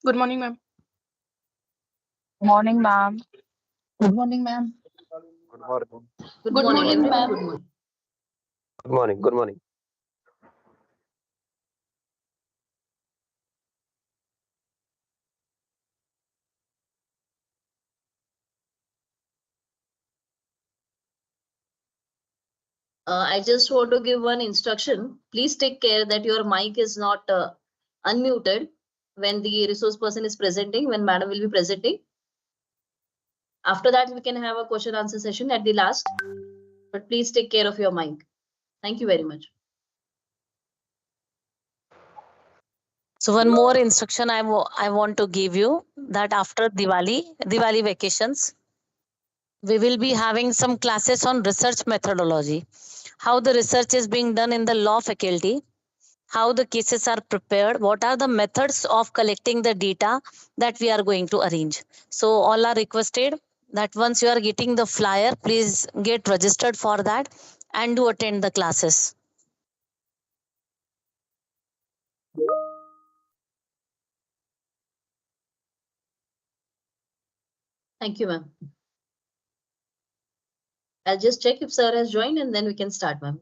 Good morning, ma'am. Morning, ma'am. Good morning, ma'am. Good morning. Good Good morning, morning, everyone. ma'am. Good morning. Good morning. Good morning. I just want to give one instruction. Please take care that your mic is not unmuted when the resource person is presenting, when madam will be presenting. After that, we can have a question answer session at the last. But please take care of your mic. Thank you very much. So one more instruction I want to give you, that after Diwali vacations, we will be having some classes on research methodology, how the research is being done in the law faculty, how the cases are prepared, what are the methods of collecting the data that we are going to arrange. So all are requested that once you are getting the flyer, please get registered for that and do attend the classes. Thank you, ma'am. I'll just check if sir has joined and then we can start, ma'am.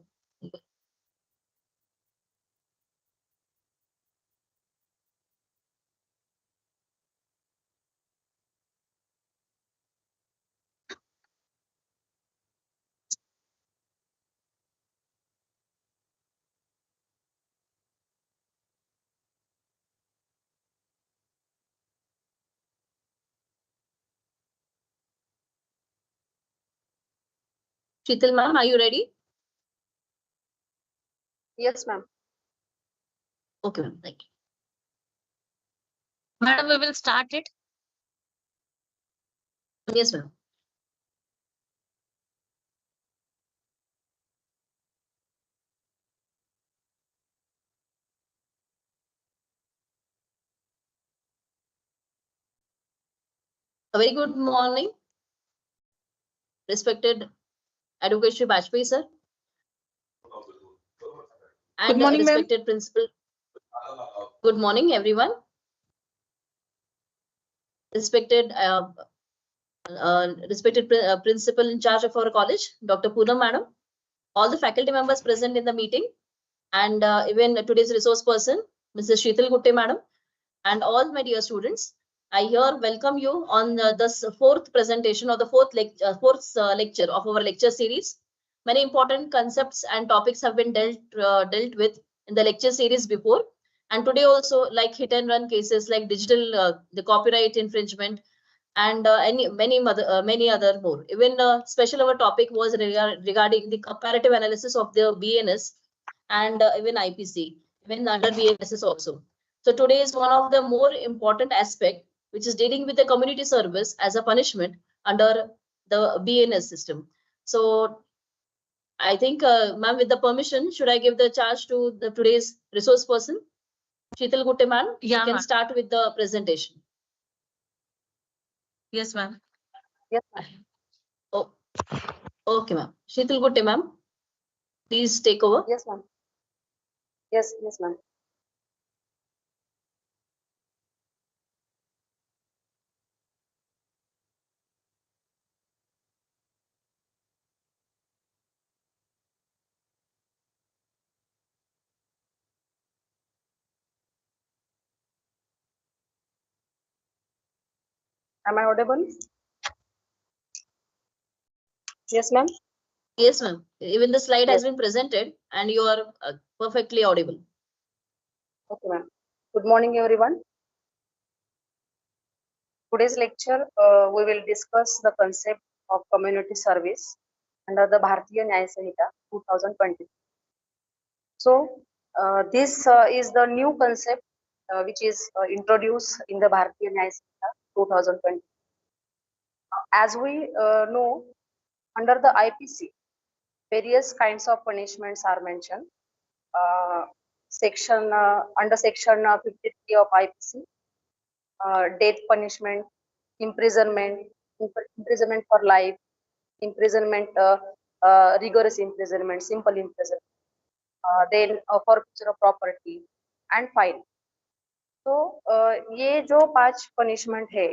Sheetal ma'am, are you ready? Yes, ma'am. Okay, ma'am. Thank you. Madam, we will start it. Yes, ma'am. A very good morning, respected Advocate Shri Bajpayee sir, and Good morning, ma'am. respected principal. Good morning, everyone. Respected principal in charge of our college, Dr. Poonam madam, all the faculty members present in the meeting, and even today's resource person, Mrs. Sheetal Gutte madam, and all my dear students. I here welcome you on this fourth presentation or the fourth lecture of our lecture series. Many important concepts and topics have been dealt with in the lecture series before. And today also, like hit and run cases like digital, the copyright infringement, and many other more. Even special our topic was regarding the comparative analysis of the BNS and even IPC, even under BNS also. So today is one of the more important aspect, which is dealing with the community service as a punishment under the BNS system. So I think, ma'am, with the permission, should I give the charge to the today's resource person, Sheetal Gutte ma'am? Yeah, You can ma'am. start with the presentation. Yes, ma'am. Yes, ma'am. Oh, okay, ma'am. Sheetal Gutte ma'am, please take over. Yes, ma'am. Yes, ma'am. Am I audible? Yes, ma'am. Yes, ma'am. Even the slide has Yes. been presented and you are perfectly audible. Okay, ma'am. Good morning, everyone. Today's lecture, we will discuss the concept of community service under the Bhartiya Nyaya Sanhita 2020. So, this is the new concept which is introduced in the Bhartiya Nyaya Sanhita 2020. As we know, under the IPC, various kinds of punishments are mentioned. Under section 53 of IPC, death punishment, imprisonment for life, imprisonment, rigorous imprisonment, simple imprisonment, then forfeiture of property, and fine. So ये जो 5 punishment है,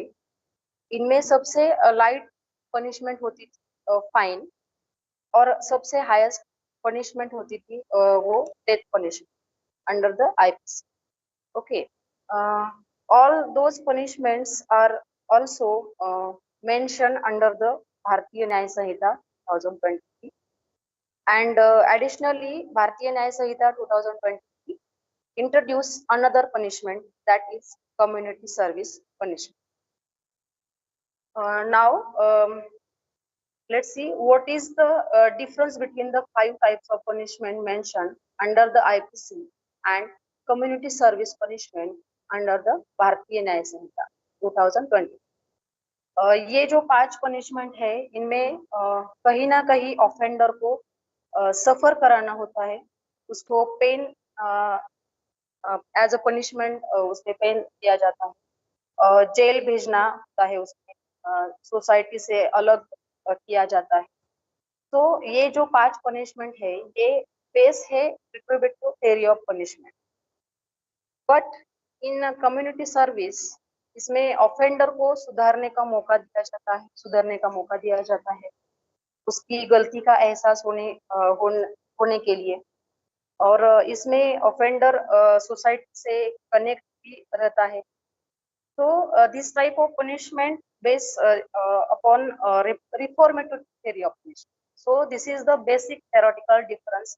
इनमें सबसे light punishment होती थी fine, और सबसे highest punishment होती थी वो death punishment under the IPC. Okay. All those punishments are also mentioned under the Bhartiya Nyaya Sanhita 2020, and additionally Bhartiya Nyaya Sanhita 2020 introduced another punishment, that is community service punishment. Now let's see what is the difference between the 5 types of punishment mentioned under the IPC and community service punishment under the Bhartiya Nyaya Sanhita 2020. ये जो 5 punishment है, इनमें कहीं ना कहीं offender को सफर कराना होता है, उसको पेन एज अ पनिशमेंट उसमें पेन दिया जाता है, जेल भेजना होता है, उसमें सोसाइटी से अलग किया जाता है. तो ये जो 5 पनिशमेंट है, ये बेस है retributive theory of punishment. But in community service, इसमें ऑफेंडर को सुधारने का मौका दिया जाता है, सुधरने का मौका दिया जाता है, उसकी गलती का एहसास होने के लिए. और इसमें ऑफेंडर सोसाइटी से कनेक्ट भी रहता है. So this type of punishment based upon reformative theory of punishment. So this is the basic theoretical difference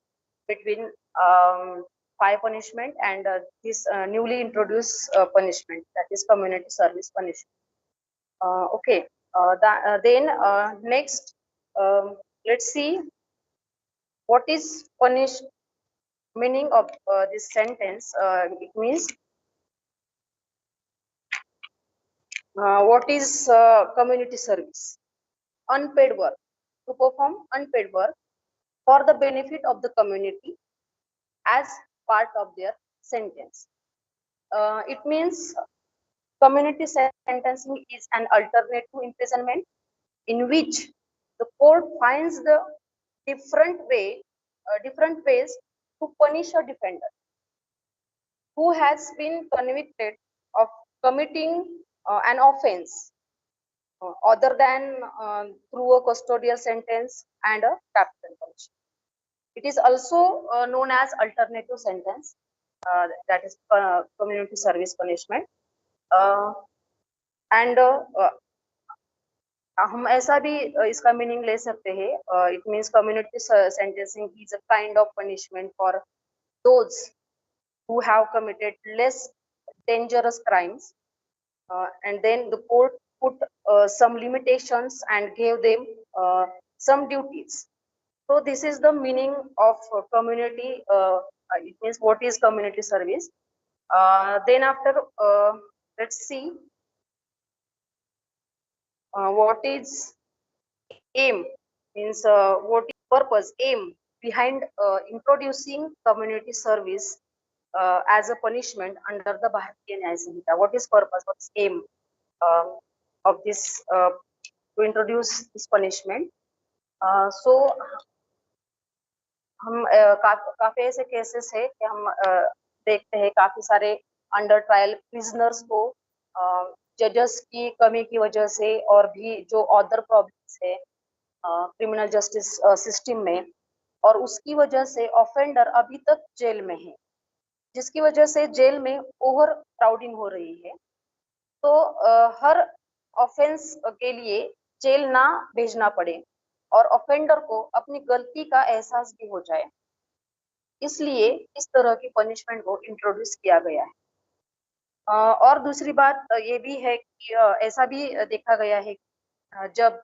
between 5 punishment and this newly introduced punishment, that is community service punishment. Okay. Then next, let's see what is punish. Meaning of this sentence. It means what is community service? Unpaid work, to perform unpaid work for the benefit of the community as part of their sentence. It means community sentencing is an alternate to imprisonment in which the court finds the different ways to punish a defender who has been convicted of committing an offense other than through a custodial sentence and a capital punishment. It is also known as alternative sentence, that is community service punishment. And हम ऐसा भी इसका meaning ले सकते हैं. It means community sentencing is a kind of punishment for those who have committed less dangerous crimes, and then the court put some limitations and gave them some duties. So this is the meaning of community. It means what is community service. Then after, let's see what is aim, means what is purpose, aim behind introducing community service as a punishment under the Bhartiya Nyaya Sanhita. What is purpose? What is aim of this to introduce this punishment? So हम काफी ऐसे cases है कि हम देखते हैं काफी सारे अंडर ट्रायल प्रिजनर्स को जजेस की कमी की वजह से और भी जो अदर प्रॉब्लम्स है क्रिमिनल जस्टिस सिस्टम में, और उसकी वजह से ऑफेंडर अभी तक जेल में है, जिसकी वजह से जेल में ओवर क्राउडिंग हो रही है. तो हर ऑफेंस के लिए जेल ना भेजना पड़े और ऑफेंडर को अपनी गलती का एहसास भी हो जाए, इसलिए इस तरह की पनिशमेंट को इंट्रोड्यूस किया गया है. और दूसरी बात ये भी है कि ऐसा भी देखा गया है कि जब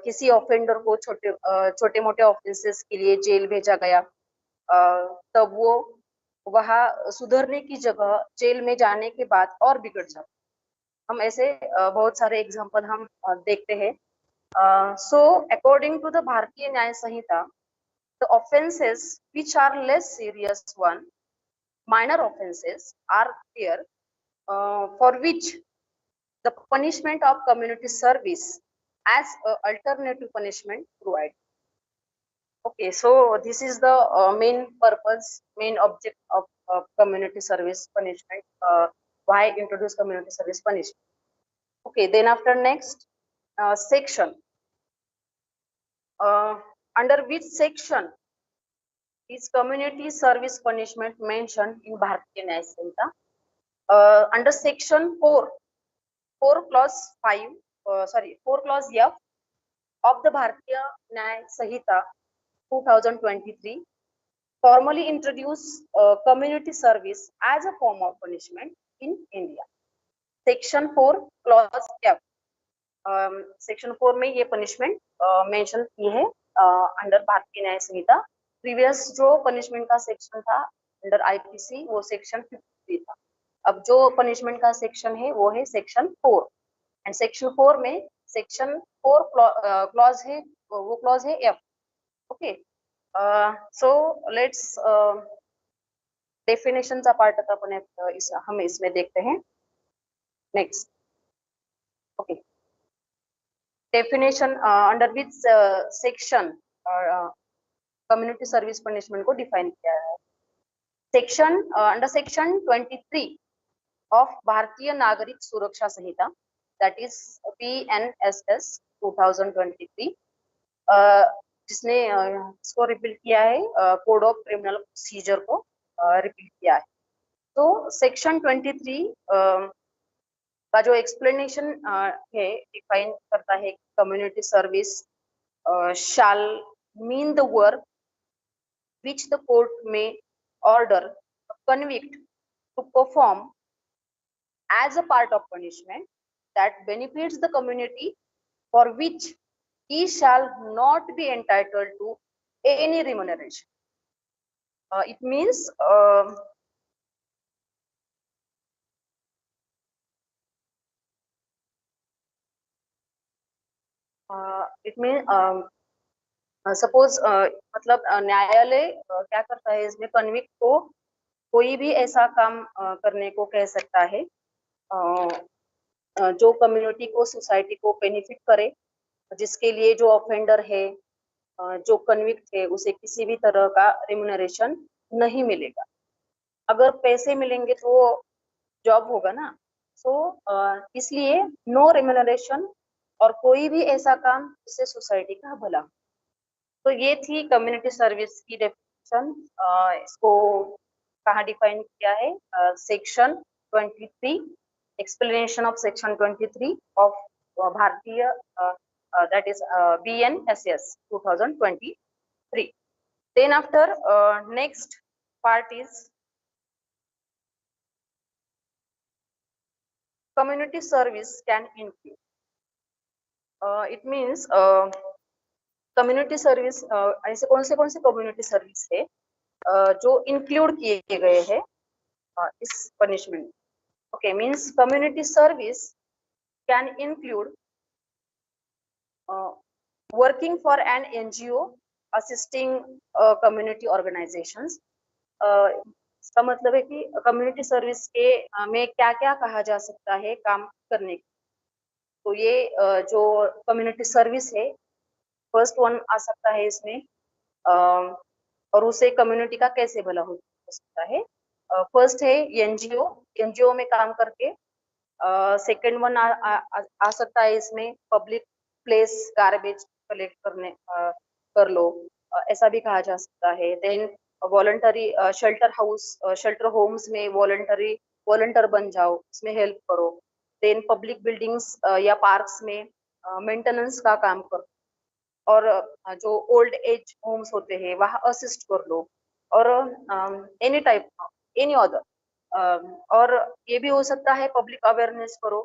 किसी ऑफेंडर को छोटे मोटे ऑफेंसेस के लिए जेल भेजा गया, तब वो वहाँ सुधरने की जगह जेल में जाने के बाद और बिगड़ जाता. हम ऐसे बहुत सारे एग्जांपल हम देखते हैं. So according to the Bhartiya Nyaya Sanhita, the offenses which are less serious one, minor offenses are there, for which the punishment of community service as a alternative punishment provided. Okay, so this is the main purpose, main object of community service punishment why introduce community service punishment. Okay, then after next section, under which section is community service punishment mentioned in Bhartiya Nyaya Sanhita? Under section 4 clause 5, 4 clause F of the Bhartiya Nyaya Sanhita 2023 formally introduced community service as a form of punishment in India. Section 4 clause F, section 4 में ये punishment mention की है under भारतीय न्याय संहिता. Previous जो punishment का section था under IPC वो सेक्शन 53 था. अब जो पनिशमेंट का सेक्शन है वो है सेक्शन 4 एंड सेक्शन 4 में सेक्शन 4 क्लॉज है, वो क्लॉज है F. Okay, so let's definition चा पार्ट आता आपण हम इसमें देखते हैं. Next, okay, definition under which section community service punishment को डिफाइन किया है. सेक्शन अंडर सेक्शन 23 ऑफ भारतीय नागरिक सुरक्षा संहिता, दैट इज PNSS 2023, जिसने इसको रिपील किया है, कोड ऑफ क्रिमिनल प्रोसीजर को रिपील किया है. तो सेक्शन 23 का जो एक्सप्लेनेशन है डिफाइन करता है community service shall mean the work which the court may order a convict to perform as a part of punishment that benefits the community, for which he shall not be entitled to any remuneration. It means suppose मतलब न्यायालय क्या करता है इसमें, convict को कोई भी ऐसा काम करने को कह सकता है जो कम्युनिटी को, सोसाइटी को बेनिफिट करे, जिसके लिए जो ऑफेंडर है, जो कन्विक्ट है, उसे किसी भी तरह का रिम्यूनरेशन नहीं मिलेगा. अगर पैसे मिलेंगे तो जॉब होगा ना. सो इसलिए नो रिम्यूनरेशन और कोई भी ऐसा काम जिससे सोसाइटी का भला. तो ये थी कम्युनिटी सर्विस की डेफिनेशन. इसको कहाँ डिफाइन किया है? Section 23, explanation of section 23 of भारतीय, that is BNSS 2023. Then after next part is community service can include. It means community service, ऐसे कौन से कम्युनिटी सर्विस है जो इंक्लूड किए गए हैं इस punishment. Okay, means community service can include working for an NGO assisting community organisations. इसका मतलब है कि कम्युनिटी सर्विस के में क्या क्या कहा जा सकता है काम करने की. तो ये जो कम्युनिटी सर्विस है, फर्स्ट वन आ सकता है इसमें, और उसे कम्युनिटी का कैसे भला हो सकता है. फर्स्ट है एनजीओ में काम करके. सेकंड वन आ सकता है इसमें पब्लिक प्लेस गार्बेज कलेक्ट करने कर लो, ऐसा भी कहा जा सकता है. देन वॉलंटरी शेल्टर होम्स में वॉलंटर बन जाओ, इसमें हेल्प करो. देन पब्लिक बिल्डिंग्स या पार्क्स में मेंटेनेंस का काम करो, और जो ओल्ड एज होम्स होते हैं वहाँ असिस्ट कर लो, और एनी टाइप एनी अदर. और ये भी हो सकता है पब्लिक अवेयरनेस करो,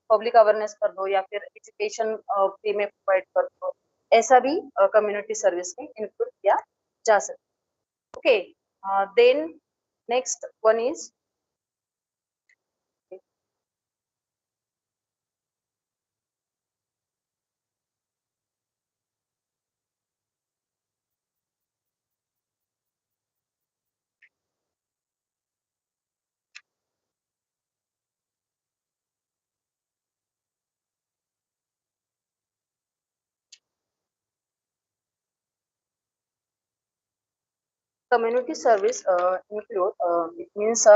पब्लिक अवेयरनेस कर दो, या फिर एजुकेशन फ्री में प्रोवाइड कर दो. ऐसा भी कम्युनिटी सर्विस में इंक्लूड किया जा सकता है. Okay, then next one is community service include, it means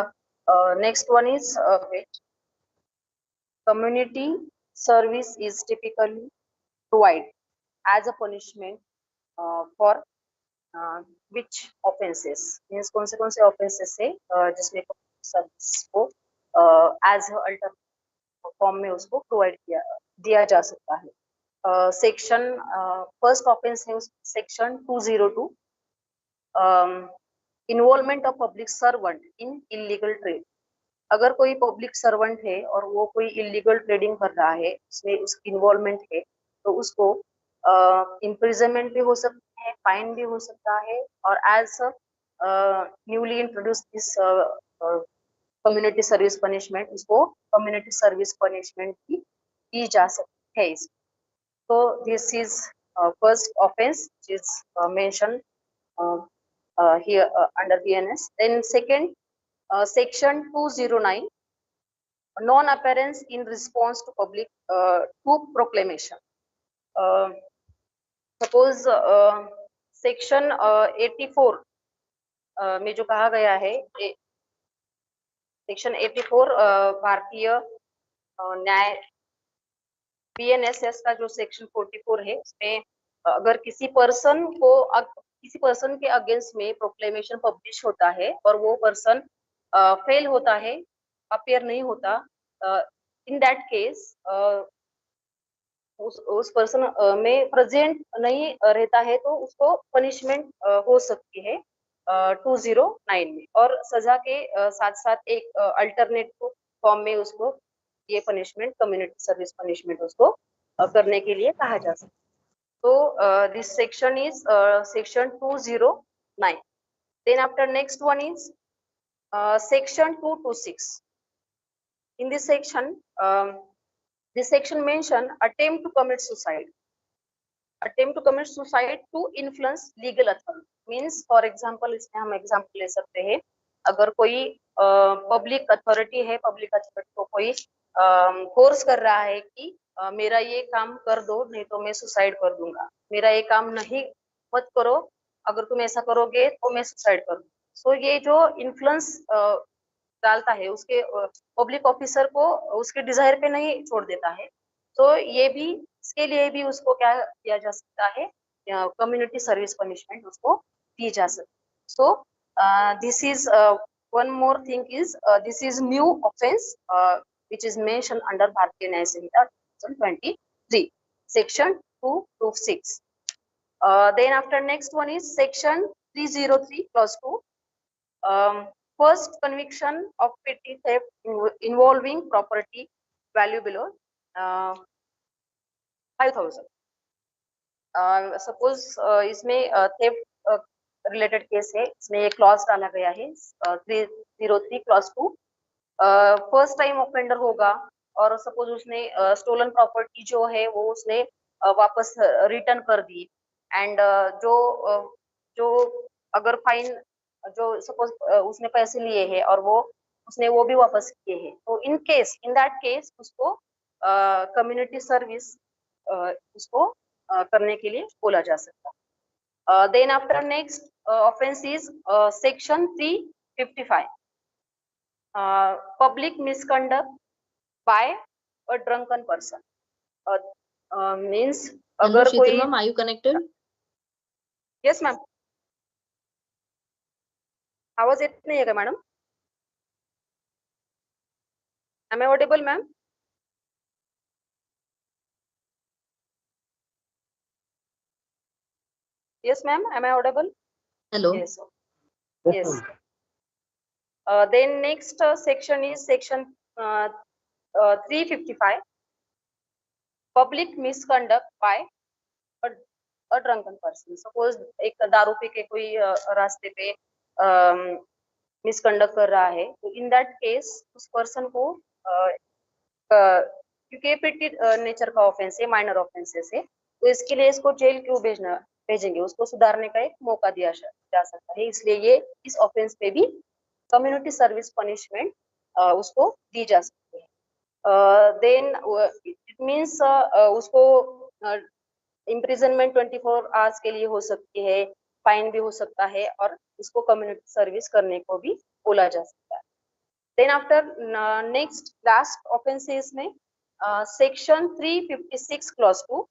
Next one is wait. Community service is typically provided as a punishment for which offenses, means कौन से offenses है जिसमें सर्विस को एज अल्टर फॉर्म में उसको provide दिया जा सकता है. सेक्शन फर्स्ट ऑफेंस है section 202 involvement of public servant in illegal trade. अगर कोई पब्लिक सर्वेंट है और वो कोई इलीगल ट्रेडिंग कर रहा है, उसमें उसकी इन्वॉल्वमेंट है, तो उसको इम्प्रिजनमेंट भी हो सकता है, फाइन भी हो सकता है, और as newly introduce this community service punishment, उसको कम्युनिटी सर्विस पनिशमेंट भी दी जा सकती है. So this is first offense which is mentioned here under BNS. Then second, section 209, non-appearance in response to public to proclamation. Suppose section 84 में जो कहा गया है, सेक्शन 84 भारतीय न्याय BNSS का जो सेक्शन 44 है, उसमें अगर किसी पर्सन के अगेंस्ट में प्रोक्लेमेशन पब्लिश होता है और वो पर्सन फेल होता है, अपीयर नहीं होता, इन दैट केस उस पर्सन में प्रेजेंट नहीं रहता है, तो उसको पनिशमेंट हो सकती है 209 में, और सजा के साथ साथ एक अल्टरनेटिव फॉर्म में उसको ये पनिशमेंट कम्युनिटी सर्विस पनिशमेंट उसको करने के लिए कहा जा सकता है. तो this section is section 209. Then after next one is section 226. In this section mention attempt to commit suicide. Attempt to commit suicide to influence legal authority. Means for example, इसमें हम एग्जाम्पल ले सकते हैं, अगर कोई पब्लिक अथॉरिटी है, public authority को कोई फोर्स कर रहा है कि मेरा ये काम कर दो, नहीं तो मैं सुसाइड कर दूंगा, मेरा ये काम नहीं मत करो, अगर तुम ऐसा करोगे तो मैं सुसाइड कर दूंगा. सो ये जो इन्फ्लुएंस डालता है उसके पब्लिक ऑफिसर को उसके डिजायर पे नहीं छोड़ देता है, तो ये भी इसके लिए भी उसको क्या किया जा सकता है, कम्युनिटी सर्विस पनिशमेंट उसको दी जा सकती है. So this is one more thing is this is new offense which is mentioned under Bhartiya Nyaya Sanhita 2023 section 226. Then after next one is section 303 clause 2. First conviction of petty theft involving property value below 5,000. Suppose इसमें theft related case है, इसमें एक clause डाला गया है 303 clause 2. First time offender होगा और suppose उसने स्टोलन प्रॉपर्टी जो है वो उसने वापस रिटर्न कर दी, एंड जो अगर फाइन जो सपोज उसने पैसे लिए हैं और उसने वो भी वापस किए हैं, तो इन दैट केस उसको कम्युनिटी सर्विस उसको करने के लिए बोला जा सकता है. Then after next offense is section 355, public misconduct by a drunken person. Means अगर कोई ma'am, are you connected? Yes ma'am. आवाज येत नाही का madam? Am I audible ma'am? Yes ma'am, am I audible? Hello. Yes. Yes. Then next section is section 355, public misconduct by a drunken person. Suppose एक दारू P के कोई रास्ते पे मिसकंडक्ट कर रहा है, तो इन दैट केस उस पर्सन को क्योंकि पेटी नेचर का ऑफेंस है, माइनर ऑफेंसेस है, तो इसके लिए इसको जेल क्यों भेजेंगे, उसको सुधारने का एक मौका दिया जा सकता है, इसलिए ये इस ऑफेंस पे भी कम्युनिटी सर्विस पनिशमेंट उसको दी जा सकती है. देन इट मींस उसको इम्प्रिजनमेंट 24 आवर्स के लिए हो सकती है, फाइन भी हो सकता है, और उसको कम्युनिटी सर्विस करने को भी बोला जा सकता है. Then after next last offenses में section 356 clause 2,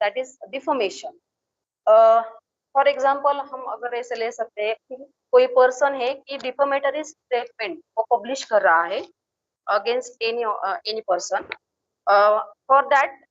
that is defamation. For example हम अगर ऐसे ले सकते हैं कि कोई पर्सन है कि डिफामेटरी स्टेटमेंट को पब्लिश कर रहा है against any person, for that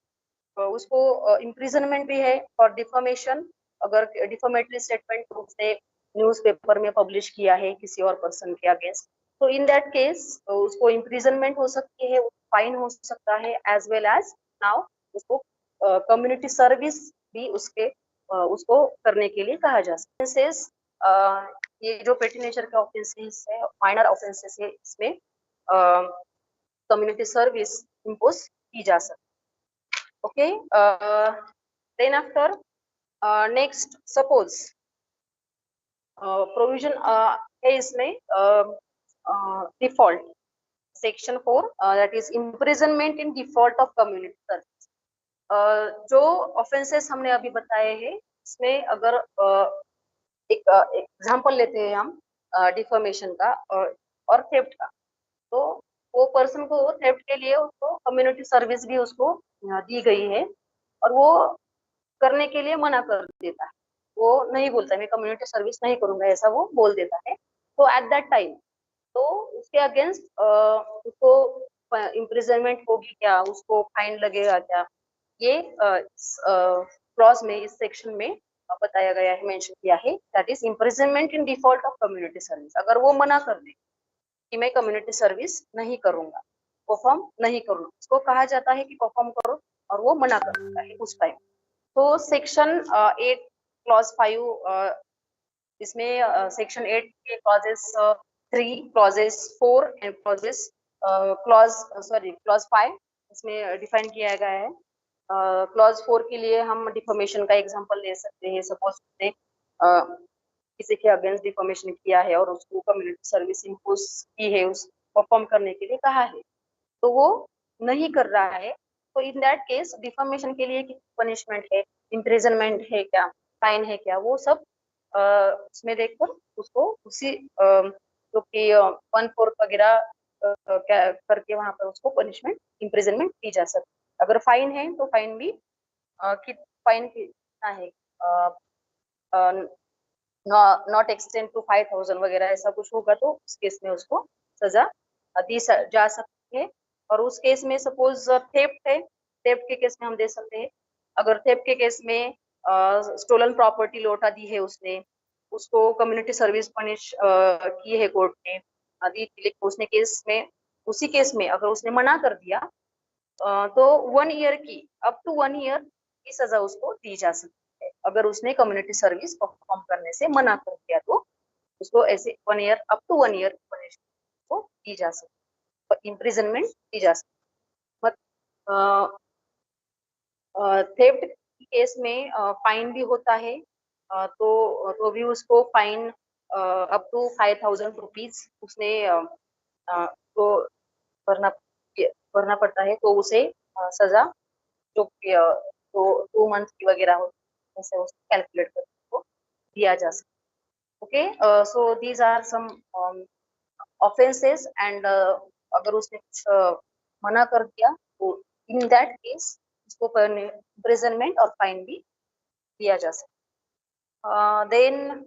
उसको इम्प्रिजनमेंट भी है फॉर डिफामेशन। अगर डिफामेटरी स्टेटमेंट उसने न्यूज़पेपर में पब्लिश किया है किसी और पर्सन के अगेंस्ट, तो इन दैट केस उसको इम्प्रिजनमेंट हो सकती है, फाइन हो सकता है, एज वेल एज नाउ उसको कम्युनिटी सर्विस भी उसको करने के लिए कहा जा सकता है। ये जो पेटी नेचर के ऑफेंसेस है, माइनर ऑफेंसेस है, इसमें कम्युनिटी सर्विस इम्पोज की जा सकती है। Okay, then after next suppose provision है इसमें default section 4, that is imprisonment in default of community service. जो ऑफेंसेस हमने अभी बताए हैं इसमें अगर एक एग्जांपल लेते हैं हम डिफॉर्मेशन का और थेफ्ट का, तो वो पर्सन को थेफ्ट के लिए उसको कम्युनिटी सर्विस भी उसको दी गई है और वो करने के लिए मना कर देता है, वो नहीं बोलता मैं कम्युनिटी सर्विस नहीं करूंगा, ऐसा वो बोल देता है। तो एट दैट टाइम तो उसके अगेंस्ट उसको इम्प्रिजनमेंट होगी क्या, उसको फाइन लगेगा क्या, ये क्लॉज में इस सेक्शन में बताया गया है, मेंशन किया है, that is imprisonment in default of community service. अगर वो मना कर दे कि मैं कम्युनिटी सर्विस नहीं करूंगा, परफॉर्म नहीं करूंगा, उसको कहा जाता है कि परफॉर्म करो, और वो मना कर देता है उस टाइम। तो सेक्शन 8 क्लॉज 5 इसमें सेक्शन 8 के क्लॉजेस 3, क्लॉजेस 4 एंड क्लॉज 5 इसमें डिफाइन किया गया है। क्लॉज 4 के लिए हम डिफॉर्मेशन का एग्जांपल ले सकते हैं। सपोज उसने किसी के अगेंस्ट डिफॉर्मेशन किया है और उसको कम्युनिटी सर्विस इम्पोज की है, उस परफॉर्म करने के लिए कहा है, तो वो नहीं कर रहा है, तो इन दैट केस डिफॉर्मेशन के लिए कितनी पनिशमेंट है, इम्प्रिजनमेंट है क्या, फाइन है क्या, वो सब उसमें देखकर उसको उसी जो कि 1/4 वगैरह करके वहां पर उसको पनिशमेंट इम्प्रिजनमेंट दी जा सकती है। अगर फाइन है तो फाइन भी फाइन कितना है, नॉट एक्सटेंड टू 5,000 वगैरह ऐसा कुछ होगा तो उस केस में उसको सजा दी जा सकती है। और उस केस में सपोज थेफ्ट है, थेफ्ट के केस में हम दे सकते हैं। अगर थेफ्ट के केस में स्टोलन प्रॉपर्टी लौटा दी है उसने, उसको कम्युनिटी सर्विस पनिश की है कोर्ट ने दी, लेकिन उसने केस में उसी केस में अगर उसने मना कर दिया तो 1 ईयर की अप टू 1 ईयर की सजा उसको दी जा सकती है। अगर उसने कम्युनिटी सर्विस परफॉर्म करने से मना कर दिया तो उसको ऐसे 1 year up to 1 year punishment को दी जा सकती है, इम्प्रिजनमेंट दी जा सकती है। थेफ्ट केस में फाइन भी होता है, तो भी उसको फाइन अप टू 5,000 रुपीज उसने को भरना पड़ता है, तो उसे सजा जो कि 2 मंथ की वगैरह हो ऐसे उसको कैलकुलेट करके दिया जा सकता है। Okay, so these are some offences and अगर उसने कुछ मना कर दिया तो इन दैट केस उसको इम्प्रिजनमेंट और फाइन भी दिया जा सकता। देन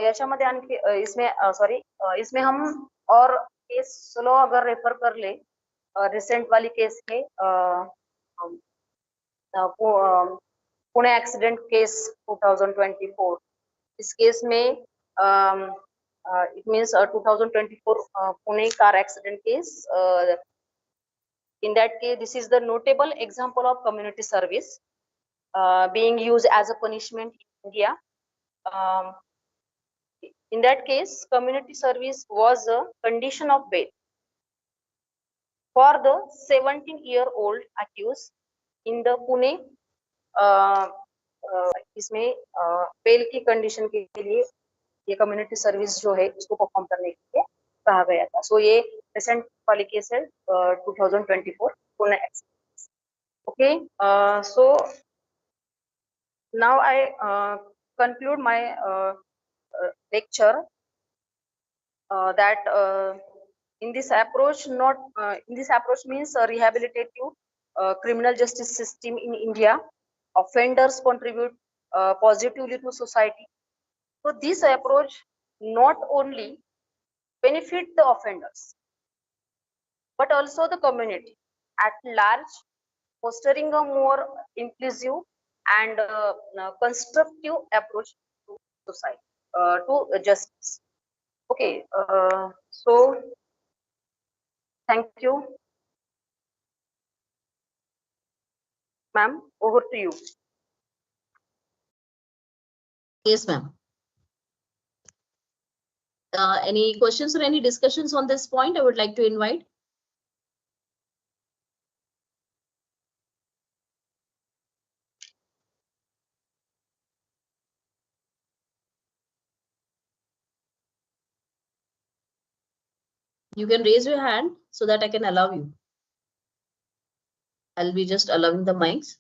याच्यामध्ये आणखी इसमें हम और केस लॉ अगर रेफर कर ले, रिसेंट वाली केस है पुणे एक्सीडेंट केस 2024। इस केस में it means 2024 Pune car accident case. In that case, this is the notable example of community service being used as a punishment in India. In that case, community service was a condition of bail for the 17-year-old accused in the Pune. इसमें bell की condition के लिए ये community service जो है उसको perform करने के लिए कहा गया था। सो ये रिसेंट वाली केस है 2024 Pune accident. Okay, so now I conclude my lecture that in this approach means rehabilitative criminal justice system in India. Offenders contribute positively to society. So this approach not only benefit the offenders but also the community at large, fostering a more inclusive and constructive approach to society, to justice. Okay, so thank you, ma'am. Over to you. Yes, ma'am. Any questions or any discussions on this point? I would like to invite. You can raise your hand so that I can allow you. I'll be just allowing the mics.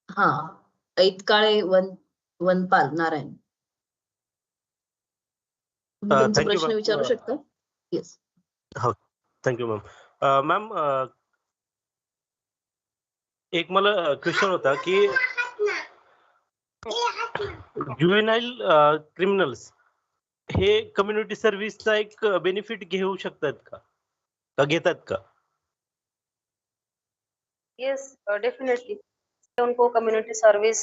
हा, ऐतकाळे वनपाल नारायण. तुम्ही तुमचा Thank you, प्रश्न ma'am. विचारू शकता. Yes. Thank you, ma'am. Ma'am, एक मला question होता की जुवेनाईल क्रिमिनल्स हे कम्युनिटी सर्व्हिसचा एक बेनिफिट घेऊ शकतात का घेतात का? Yes, definitely. उनको कम्युनिटी सर्विस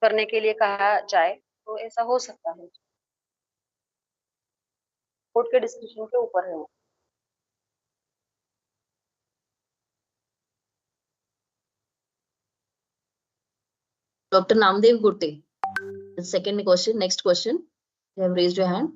करने के लिए कहा जाए तो ऐसा हो सकता है. कोर्ट के डिस्क्रिप्शन के ऊपर है वो. Dr. Namdev Gutte. The second question, next question. You have raised your hand.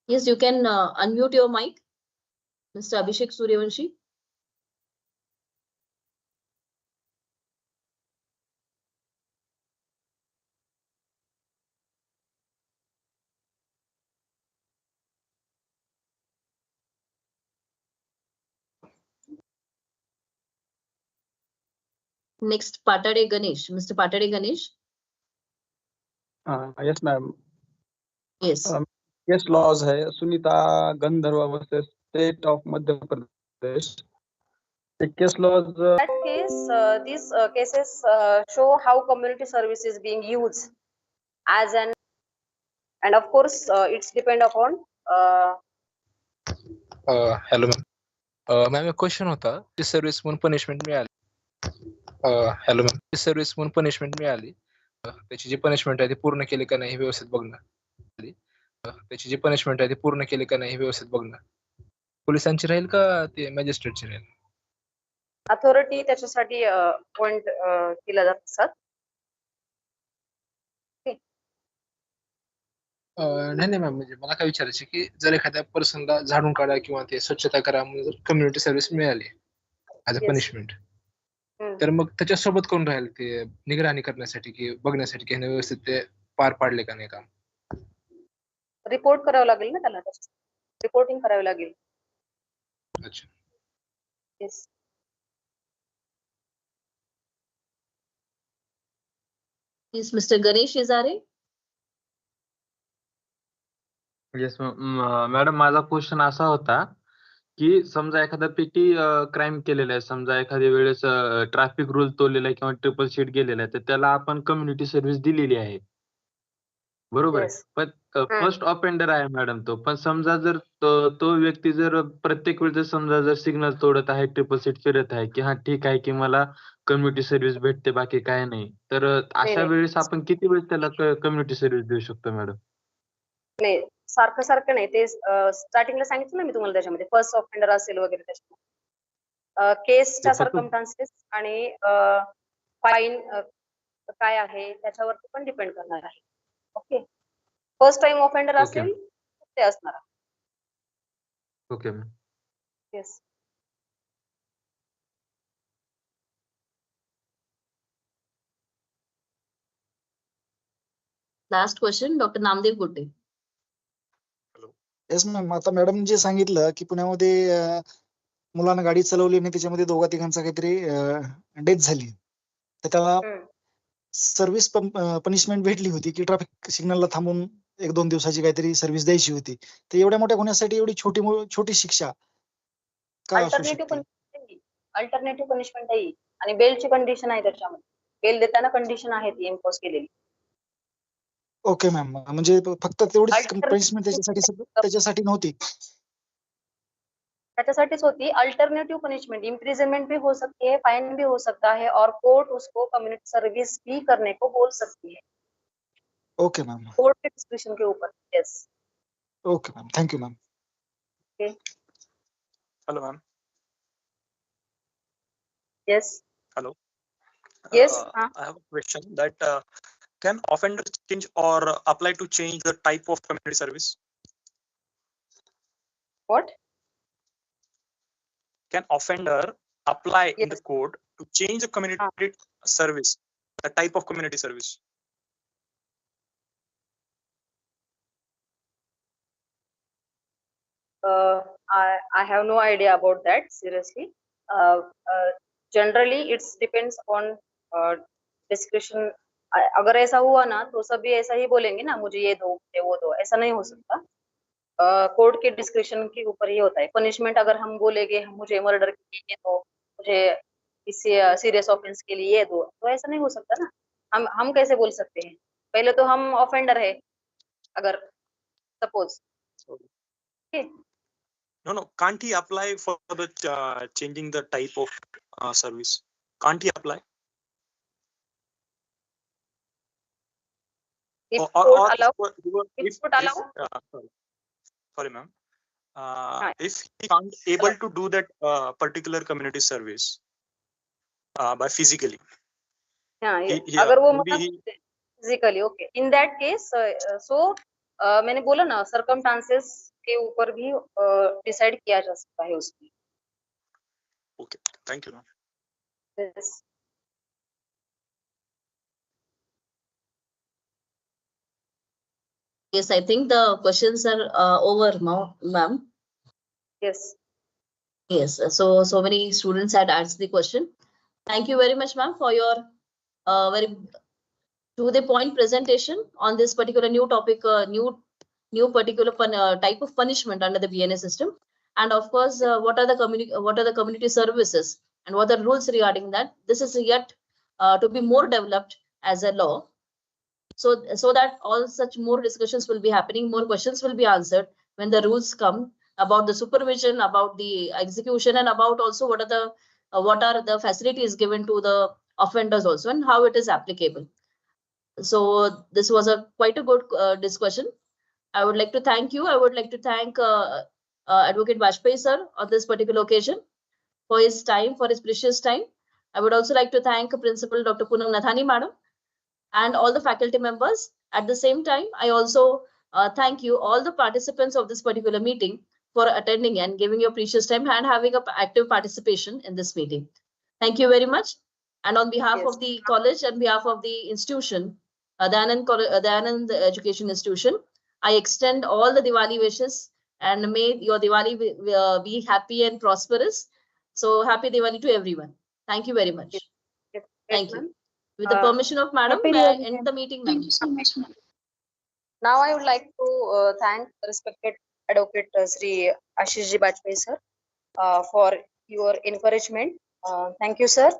Yes, you can unmute your mic, Mr. Abhishek Suryavanshi. Next, Patade Ganesh. Mr. Patade Ganesh. Yes, ma'am. Yes. Case laws है सुनीता गंधर्व versus state of Madhya Pradesh. The case laws. That case, these cases show how community service is being used as an, and of course, it's depend upon. Hello ma'am. Ma'am एक question होता की service म्हणून punishment मिळाली. Hello ma'am. Service म्हणून punishment मिळाली, त्याची जी punishment आहे ती पूर्ण केली का नाही हे व्यवस्थित बघणं. त्याची जी पनिशमेंट आहे ती पूर्ण केली का नाही हे व्यवस्थित बघणं पोलिसांची राहील का ते मॅजिस्ट्रेटची राहील? अथॉरिटी त्याच्यासाठी पॉइंट केला जात असतात. नाही नाही मॅम, म्हणजे मला काय विचारायचं की जर एखाद्या पर्सनला झाडून काढा किंवा ते स्वच्छता करा म्हणून जर कम्युनिटी सर्व्हिस मिळाली ऍज अ Yes. पनिशमेंट, तर मग त्याच्यासोबत कोण राहील ते निगराणी करण्यासाठी की बघण्यासाठी की ह्याने व्यवस्थित ते पार पाडले का नाही काम? रिपोर्ट करावं लागेल ना त्याला, रिपोर्टिंग करावी लागेल. अच्छा. Yes. Yes, Mr. Ganesh Izare. Yes madam, माझा क्वेश्चन असा होता की समजा एखादा पेटी क्राईम केलेला आहे, समजा एखाद्या वेळेस ट्रॅफिक रूल तोडलेला आहे किंवा ट्रिपल सीट गेलेला आहे, तर त्याला आपण कम्युनिटी सर्व्हिस दिलेली आहे, बरोबर आहे. Yes. पण फर्स्ट ऑफेंडर आहे मॅडम तो. पण समजा जर तो व्यक्ती जर प्रत्येक वेळेस जर समजा जर सिग्नल तोडत आहे, ट्रिपल सीट फिरत आहे की हा ठीक आहे की मला कम्युनिटी सर्व्हिस भेटते बाकी काय नाही, तर अशा नाही. वेळेस आपण किती वेळेस त्याला कम्युनिटी सर्व्हिस देऊ शकतो मॅडम? नाही, सारखं नाही ते स्टार्टिंगला सांगितलं ना मी तुम्हाला, त्याच्यामध्ये फर्स्ट ऑफेंडर असेल वगैरे त्याच्यामध्ये. केसच्या ते फक्त- सर्कमस्टान्सेस आणि फाईन काय आहे त्याच्यावरती पण डिपेंड करणार आहे. Okay, first time offender Okay. असेल ते असणार. Okay ma'am. Yes. Last question, Dr. Namdev Gutte. Yes ma'am, आता मॅडम जे सांगितलं की पुण्यामध्ये मुलांना गाडी चालवली आणि त्याच्यामध्ये दोघा तिघांचा काहीतरी डेथ झाली, तर त्याला सर्व्हिस पनिशमेंट भेटली होती की ट्रॅफिक सिग्नलला थांबून 1-2 दिवसाची काहीतरी सर्व्हिस द्यायची होती. तर एवढ्या मोठ्या गुन्ह्यासाठी एवढी छोटी शिक्षा का असू शकते? अल्टरनेटिव्ह पनिशमेंट आहे आणि बेलची कंडिशन आहे त्याच्यामध्ये. बेल देताना कंडिशन आहे ती इम्पोज केलेली. ओके मॅम, म्हणजे फक्त तेवढीच Alternative- पनिशमेंट त्याच्यासाठी नव्हती? त्याच्यासाठीच होती. अल्टरनेटिव पनिशमेंट इम्प्रिजनमेंट भी हो सकती है, फाइन भी हो सकता है और कोर्ट उसको कम्युनिटी सर्विस भी करने को बोल सकती है. ओके मॅम, कोर्ट के डिस्क्रिप्शन के ऊपर. Yes. Okay ma'am, thank you ma'am. Hello, ma'am. Yes. Hello. Yes. I have a question that can offenders change or apply to change the type of community service? What? Can offender apply in the Yes. code to change the community service, the type of community service? I have no idea about that, seriously. Generally, it depends on discretion. अगर ऐसा हुआ ना तो सभी ऐसा ही बोलेंगे ना, मुझे ये दो, मुझे वो दो. ऐसा नहीं हो सकता. कोर्ट के डिस्क्रिप्शन के ऊपर ही होता है. पनिशमेंट अगर हम बोलेंगे मुझे मर्डर के लिए दो, मुझे इस सीरियस ऑफेंस के लिए ये दो, तो ऐसा नहीं हो सकता ना. हम कैसे बोल सकते हैं? पहले तो हम ऑफेंडर है, अगर suppose. No. Can't he apply for the changing the type of service? Can't he apply? If Or court allow, if court allow? sorry ma'am. If he can't able to do that particular community service by physically, अगर वो maybe मतलब physically, okay, in that case so मैंने बोला ना, circumstances के ऊपर भी decide किया जा सकता है उसमें. okay, thank you ma'am. Yes. Yes, I think the questions are over now, ma'am. Yes. Yes, so many students had asked the question. Thank you very much, ma'am, for your very to the point presentation on this particular new topic, new particular type of punishment under the BNA system, and of course, what are the community services and what are the rules regarding that. This is yet to be more developed as a law. So that all such more discussions will be happening, more questions will be answered when the rules come about the supervision, about the execution, and about also what are the facilities given to the offenders also and how it is applicable. So this was quite a good discussion. I would like to thank you. I would like to thank Advocate Vajpayee sir on this particular occasion for his time, for his precious time. I would also like to thank Principal Dr. Poonam Nathani madam and all the faculty members. At the same time, I also thank you all the participants of this particular meeting for attending and giving your precious time and having an active participation in this meeting. Thank you very much. And on behalf of the college and behalf of the institution, the Anand Education Institution, I extend all the Diwali wishes and may your Diwali be happy and prosperous. So happy Diwali to everyone. Thank you very much. Thank you. With the permission of madam, may I end the meeting now? Thank you so much, ma'am. Now I would like to thank respected Advocate Sri Ashishji Vajpayee sir for your encouragement. Thank you, sir.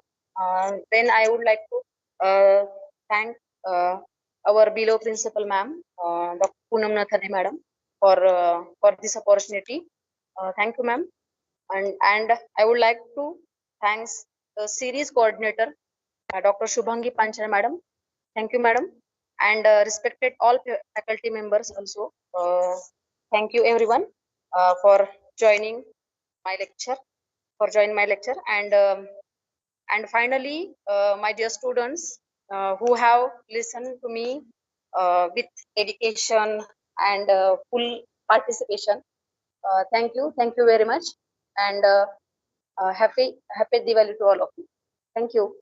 Then I would like to thank our below principal ma'am, Dr. Poonam Nathani madam, for this opportunity. Thank you, ma'am. And I would like to thanks the series coordinator, Dr. Shubhangi Panchal madam. Thank you, madam. And respected all faculty members also. Thank you everyone for joining my lecture. for joining my lecture. And finally, my dear students who have listened to me with dedication and full participation, thank you very much, and happy Diwali to all of you. Thank you.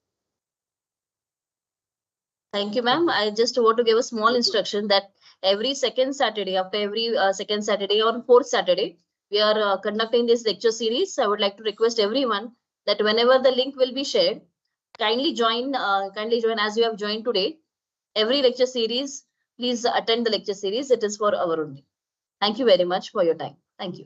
Thank you, ma'am. I just want to give a small instruction that every second Saturday, after every second Saturday or fourth Saturday, we are conducting this lecture series. I would like to request everyone that whenever the link will be shared, kindly join as you have joined today. Every lecture series, please attend the lecture series. It is for our only. Thank you very much for your time. Thank you.